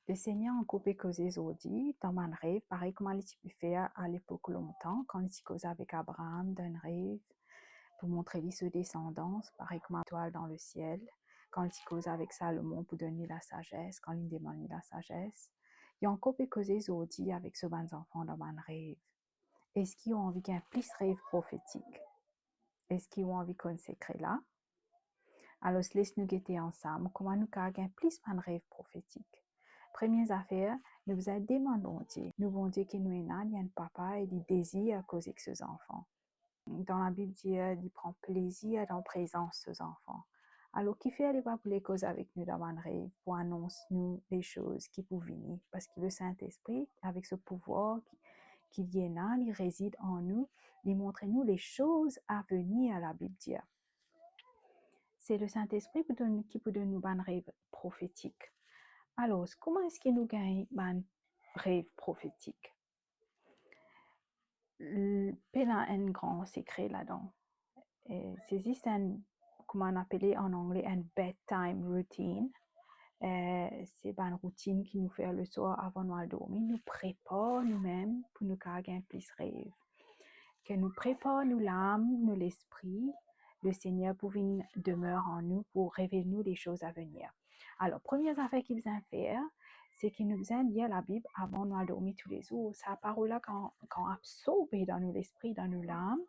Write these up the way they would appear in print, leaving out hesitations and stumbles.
Le Seigneur a coupé causé aujourd'hui dans mon rêve, pareil comme il pu faire à l'époque longtemps, quand il causait avec Abraham d'un rêve, pour montrer sa descendance, pareil comme une étoile dans le ciel, quand il causait avec Salomon pour donner la sagesse, quand il demandait la sagesse. Il a encore causé aujourd'hui avec ce bons enfants dans mon rêve. Est-ce qu'ils ont envie qu'un plus rêve prophétique? Est-ce qu'ils ont envie qu'on consacrer là? Alors, laisse-nous guetter ensemble comment nous carguons plus un rêve prophétique. Première affaire, nous vous demandons Dieu. Nous voulons dire que nous sommes là, il y a un papa et il désire causer avec ses enfants. Dans la Bible, Dieu il prend plaisir dans la présence de ses enfants. Alors, qui fait pas pour les causes avec nous dans un rêve, pour annoncer nous les choses qui peuvent venir. Parce que le Saint-Esprit, avec ce pouvoir qui est là, il réside en nous, il montre nous les choses à venir à la Bible dit. C'est le Saint-Esprit qui peut donner nous un rêve prophétique. Alors, comment est-ce que nous gagnons un rêve prophétique? Il y a un grand secret là-dedans. C'est existe comment on appelle en anglais, un bedtime routine. C'est une routine qui nous fait le soir avant de dormir. Nous prépare nous-mêmes pour nous gagner plus rêve. Que nous prépare nous l'âme, nous l'esprit, le Seigneur pour venir demeurer en nous, pour révéler nous les choses à venir. Alors, première affaire qu'il besoin faire, c'est qu'il nous besoin lire la Bible avant de dormir tous les jours. Sa parole-là, quand absorbée dans nous l'esprit, dans nous l'âme,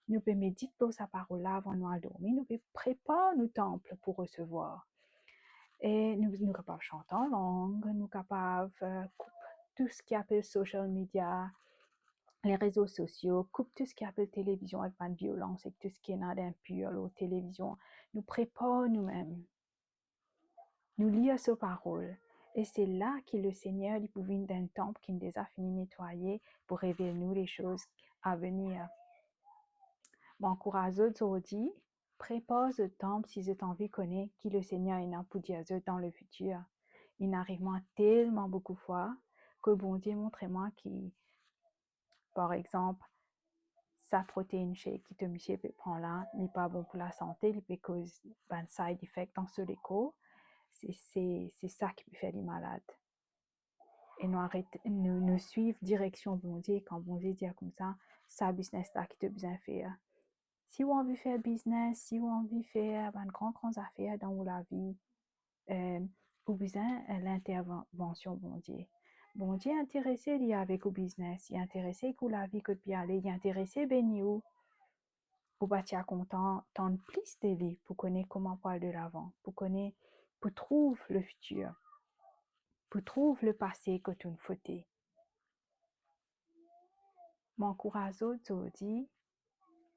nous pouvons méditer pour sa parole-là avant de dormir, nous pouvons préparer nos temples pour recevoir. Et nous sommes capables de chanter en langue, nous sommes capables de couper tout ce qui appelle social media, les réseaux sociaux, coupe tout ce qui appelle télévision avec pas de violence et tout ce qui est d'impur, la télévision. Nous préparons nous-mêmes. Nous lisons sa parole. Et c'est là que le Seigneur, il peut venir d'un temple qui nous a fini nettoyer pour révéler nous les choses à venir. M'encourage aujourd'hui, prépare le temple si vous avez envie de connaître qui le Seigneur est là pour dire dans le futur. Il n'arrive tellement beaucoup de fois que bon Dieu montre-moi qui, par exemple, sa protéine shake qui te monsieur peut prendre là n'est pas bon pour la santé, il peut causer un side effect dans ce déco. C'est ça qui peut faire des malades. Et nous suivre direction bon Dieu, quand bon Dieu dit comme ça business là qui te besoin faire. Si vous avez envie de faire business, si vous avez envie de faire une grande affaire dans la vie, vous besoin l'intervention bon Dieu. Bon Dieu est intéressé il avec le business, il est intéressé que la vie que bien aller, il est intéressé béni ou pour bâtir content, tant plus de vie, pour connaître comment parler de l'avant, pour connaître, pour trouver le futur, pour trouver le passé que tu ne fautais. M'encourage aujourd'hui,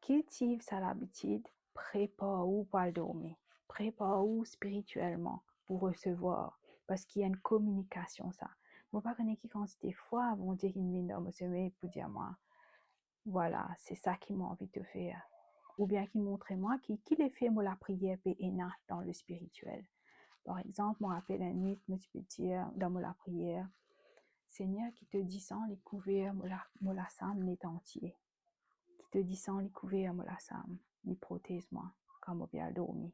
cultive sa l'habitude, prépare-vous pour dormir, prépare-vous spirituellement pour recevoir, parce qu'il y a une communication, ça. Je ne pas connaître qui quand des fois, vont dire une mine dans mon sommeil pour dire moi, voilà, c'est ça qui m'a envie de faire. Ou bien qui montre-moi qui les fait moi la prière péena dans le spirituel. Par exemple, moi rappelle un nuit, je peux dire dans la prière, Seigneur, qui te dit sans les couverts, moi la sam n'est entier. Qui te dit sans les couverts, moi la sam, les protège-moi, quand moi bien dormi.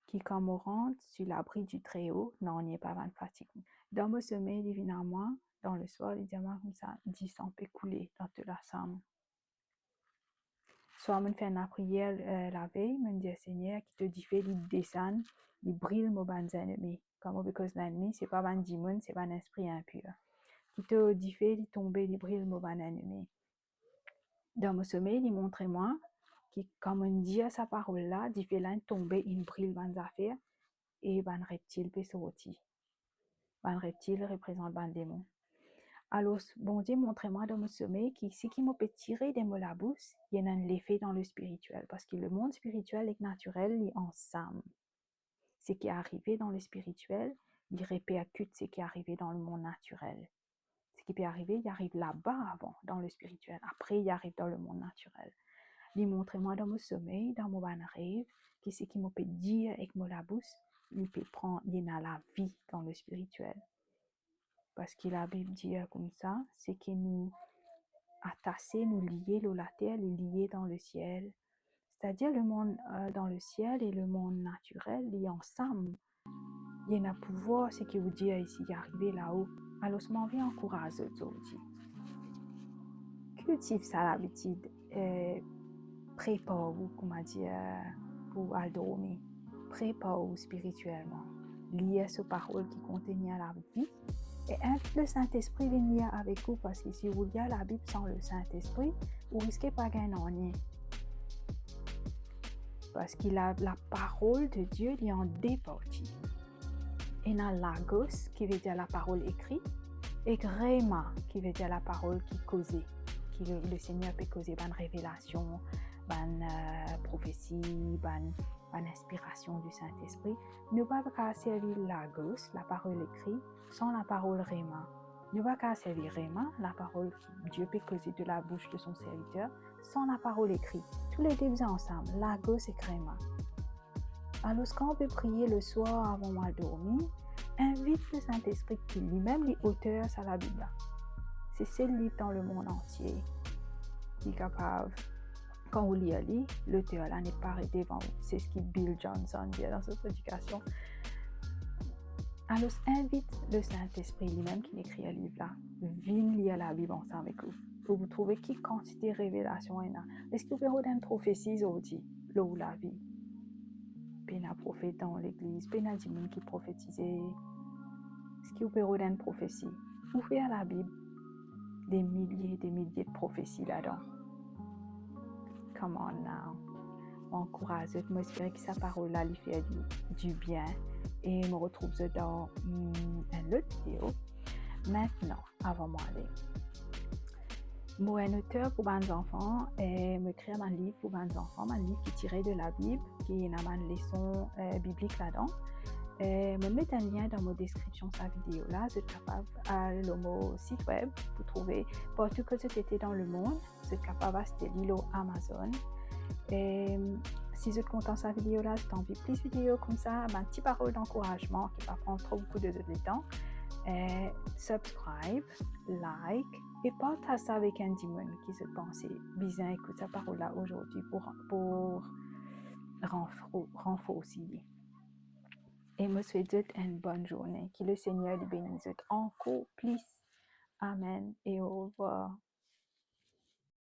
Qui quand moi rentre sur l'abri du Très-Haut, non, on n'y est pas van fatigue. Dans mon sommeil, il vient à moi, dans le soir, il dit à moi comme ça, dit sans peut couler dans toute la sam. Soit on fait une prière la veille, on dit Seigneur qui te dit fait il descend, il brille mon ban ennemis. Comme parce que l'ennemi c'est pas un démon, c'est pas un esprit impur. Qui te dit fait il tombe, il brille mon ban ennemi. Dans mon sommeil, il montre moi qui comme on dit à sa parole là, dit fait là tomber, il brille ban affaires et ban reptile peut sortir. Ban reptile représente ban démon. Alors, bon Dieu, montrez-moi dans mon sommeil ce qui m'a peut tirer des mots la bouche, il y a un effet dans le spirituel, parce que le monde spirituel et naturel est ensemble. Ce qui est arrivé dans le spirituel, il répercute ce qui est arrivé dans le monde naturel. Ce qui peut arriver, il arrive là-bas avant, dans le spirituel. Après, il arrive dans le monde naturel. Il montre-moi dans mon sommeil, dans mon ban rêve, que ce qui m'a peut dire avec mon la bouche, il peut prendre, il y a la vie dans le spirituel. Parce que la Bible dit comme ça, c'est que nous attachés, nous liés, la terre est liée dans le ciel. C'est-à-dire le monde dans le ciel et le monde naturel liés ensemble. Il y a un pouvoir, ce qui vous dit ici, arriver là-haut. Alors, je m'en viens encourager aujourd'hui. Cultive ça l'habitude. Prépare-vous, comment dire, pour aller dormir. Prépare-vous spirituellement. Liez ces paroles qui contiennent la vie. Et invite le Saint-Esprit à venir avec vous parce que si vous lisez la Bible sans le Saint-Esprit, vous risquez pas de gagner rien. Parce que la parole de Dieu est en deux parties. Il y a logos qui veut dire la parole écrite et gréma qui veut dire la parole qui causée. Qui le Seigneur peut causer une révélation, une prophétie, une inspiration du Saint-Esprit. Nous ne pouvons pas servir logos, la parole écrite, sans la parole réma. Nous ne pouvons pas servir réma, la parole que Dieu peut causer de la bouche de son serviteur, sans la parole écrite. Tous les deux ensemble, logos et réma. Alors, quand on peut prier le soir avant de dormir, invite le Saint-Esprit qui lui-même est auteur à la Bible. C'est ce livre dans le monde entier qui est capable. Quand vous lisez, l'auteur là n'est pas devant vous. C'est ce que Bill Johnson dit dans sa prédication. Alors, invite le Saint-Esprit lui-même qui écrit le livre là. Viens lire la Bible ensemble avec vous. Pour vous trouver qui quantité de révélation il y a. Est-ce que vous pouvez avoir une prophétie aujourd'hui, là où la vie? Il y a un prophète dans l'église, il y a des gens qui prophétisent. Est-ce que vous pouvez avoir une prophétie? Ouvrez à la Bible des milliers de prophéties là-dedans. Come on now. M'encourage, m'espère que sa parole-là lui fait du bien. Et je me retrouve dans une autre vidéo. Maintenant, avant moi aller. Moi, un auteur pour les enfants et me créer un livre pour les enfants, un livre qui est tiré de la Bible, qui a une leçon biblique là-dedans. Je mets un lien dans ma description de cette vidéo-là. Vous êtes capable d'aller sur mon site web pour trouver partout que vous êtes dans le monde. Vous êtes capable d'acheter l'îlot Amazon. Et si vous êtes content de cette vidéo-là, si vous avez envie de plus de vidéos comme ça, un petit parole d'encouragement qui va prendre trop beaucoup de temps. Subscribe, like et partage ça avec un démon qui se pense bien écoute sa parole-là aujourd'hui pour renforcer. Et je vous souhaite une bonne journée. Que le Seigneur lui bénisse encore plus. Amen et au revoir.